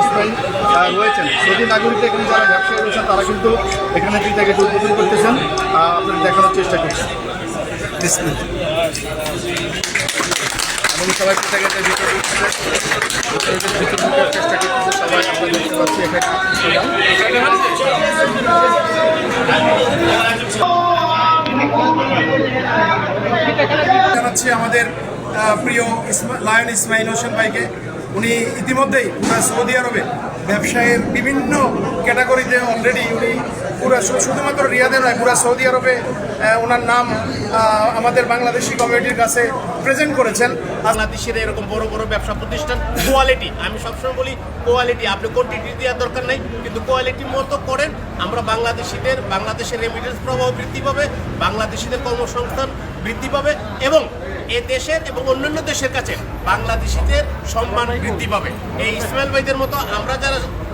ইসমাইল রয়েছেন। সৌদি নাগরিক এখানে যারা ব্যবসায়ী রয়েছেন তারা কিন্তু এখানে থেকে উদ্বোধন করতেছেন, আপনাদের দেখানোর চেষ্টা করছেন এবং সবাই চেষ্টা করতেছে, সবাই আমরা দেখতে পাচ্ছি এখানে জানাচ্ছি আমাদের প্রিয় লায়ন ইসমাইল হোসেন ভাইকে। উনি ইতিমধ্যেই পুরো সৌদি আরবে ব্যবসায়ের বিভিন্ন ক্যাটাগরিতে অলরেডি উনি পুরো শুধুমাত্র রিয়াদে নয় পুরো সৌদি আরবে ওনার নাম আমাদের বাংলাদেশি কমিউনিটির কাছে প্রেজেন্ট করেছেন। বাংলাদেশের এরকম বড় বড় ব্যবসা প্রতিষ্ঠান কোয়ালিটি, আমি সবসময় বলি কোয়ালিটি, আপনি কোয়ান্টিটি দেওয়ার দরকার নেই, কিন্তু কোয়ালিটি মতো করেন। আমরা বাংলাদেশের রেমিটেন্স প্রবাহ বৃদ্ধি পাবে, বাংলাদেশিদের কর্মসংস্থান বৃদ্ধি পাবে এবং এ দেশের এবং অন্যান্য দেশের কাছে বাংলাদেশিদের সম্মান বৃদ্ধি পাবে। এই ইসমাইল ভাইদের মতো আমরা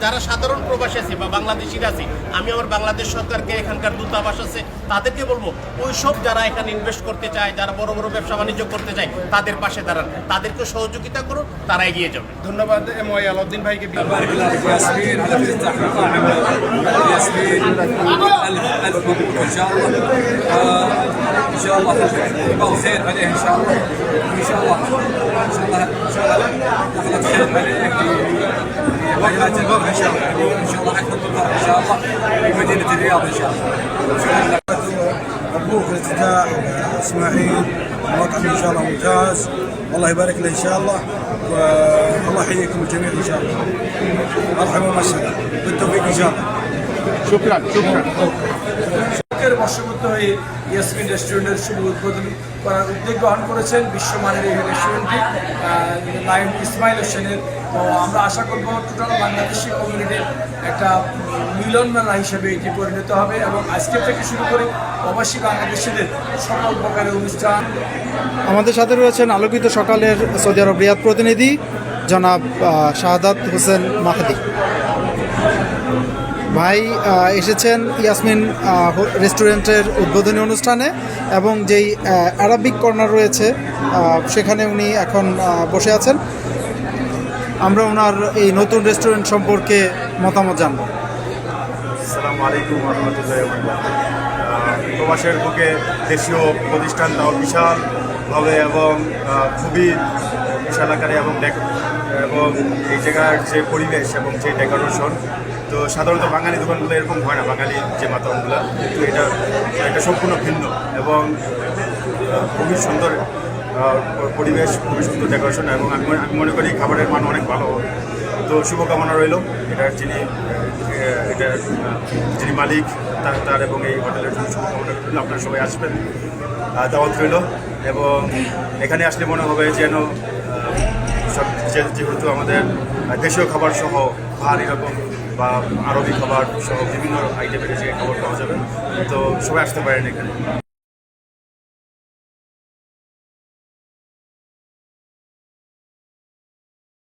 যারা সাধারণ প্রবাসী আছি বা বাংলাদেশিরা আছি, আমি আমার বাংলাদেশ সরকারকে, এখানকার দূতাবাস আছে তাদেরকে বলবো ওইসব যারা এখানে ইনভেস্ট করতে চায়, যারা বড় বড় ব্যবসা বাণিজ্য করতে চায় তাদের পাশে দাঁড়ান, তাদেরকে সহযোগিতা করুন, তারা এগিয়ে যাবে। ধন্যবাদ এমওয়াই আলাউদ্দিন ভাইকে। ياسمين على افتتاح مطاعم ياسمين ألف مبروك إن شاء الله. إن شاء الله يبقى خير عليه إن شاء الله. إن شاء الله دخلت خير عليه في مجالات البر إن شاء الله. إن شاء الله أكبر مطار إن شاء الله في مدينة الرياض إن شاء الله. مبروك الافتتاح اسماعيل، المطعم ان شاء الله ممتاز، الله يبارك له ان شاء الله، والله يحييكم الجميع ان شاء الله. مرحبا ومسهلا بالتوفيق ان شاء الله. শুকরান। বর্ষপূর্তি হয়ে ইয়াসমিন রেস্টুরেন্টের শুভ উদ্বোধন করার উদ্যোগ গ্রহণ করেছেন বিশ্বমানের এই রেস্টুরেন্টটি লায়ন ইসমাইল হোসেনের। তো আমরা আশা করব টোটাল বাংলাদেশি কমিউনিটির একটা মিলন মেলা হিসেবে এটি পরিণত হবে এবং আজকে থেকে শুরু করে প্রবাসী বাংলাদেশিদের সকল প্রকারের অনুষ্ঠান। আমাদের সাথে রয়েছেন আলোকিত সকালের সৌদি আরব রিয়াদ প্রতিনিধি জনাব শাহাদাত হোসেন মাহাদি ভাই। এসেছেন ইয়াসমিন রেস্টুরেন্টের উদ্বোধনী অনুষ্ঠানে এবং যেই আরাবিক কর্নার রয়েছে সেখানে উনি এখন বসে আছেন। আমরা ওনার এই নতুন রেস্টুরেন্ট সম্পর্কে মতামত জানব। আসসালামু আলাইকুম রহমতুল্লাহ। প্রবাসের বুকে দেশীয় প্রতিষ্ঠান তাও বিশালভাবে এবং খুবই বিশাল আকারে এবং এই জায়গার যে পরিবেশ এবং যে ডেকোরেশন, তো সাধারণত বাঙালি দোকানগুলো এরকম হয় না, বাঙালি যে মাতামগুলো, কিন্তু এটা সম্পূর্ণ ভিন্ন এবং খুবই সুন্দর পরিবেশ, খুবই সুন্দর ডেকোরেশন এবং আমি মনে করি খাবারের মান অনেক ভালো। তো শুভকামনা রইল যিনি মালিক তার এবং এই হোটেলের জন্য শুভকামনা রইল। আপনারা সবাই আসবেন, দাওয়াত রইল এবং এখানে আসলে মনে হবে যেন সব যেহেতু আমাদের দেশীয় খাবার সহ ভারী রকম বা আরবি খাবার সহ বিভিন্ন আইটেমের যে খাবার পাওয়া যাবে, তো সবাই আসতে পারেন এখানে।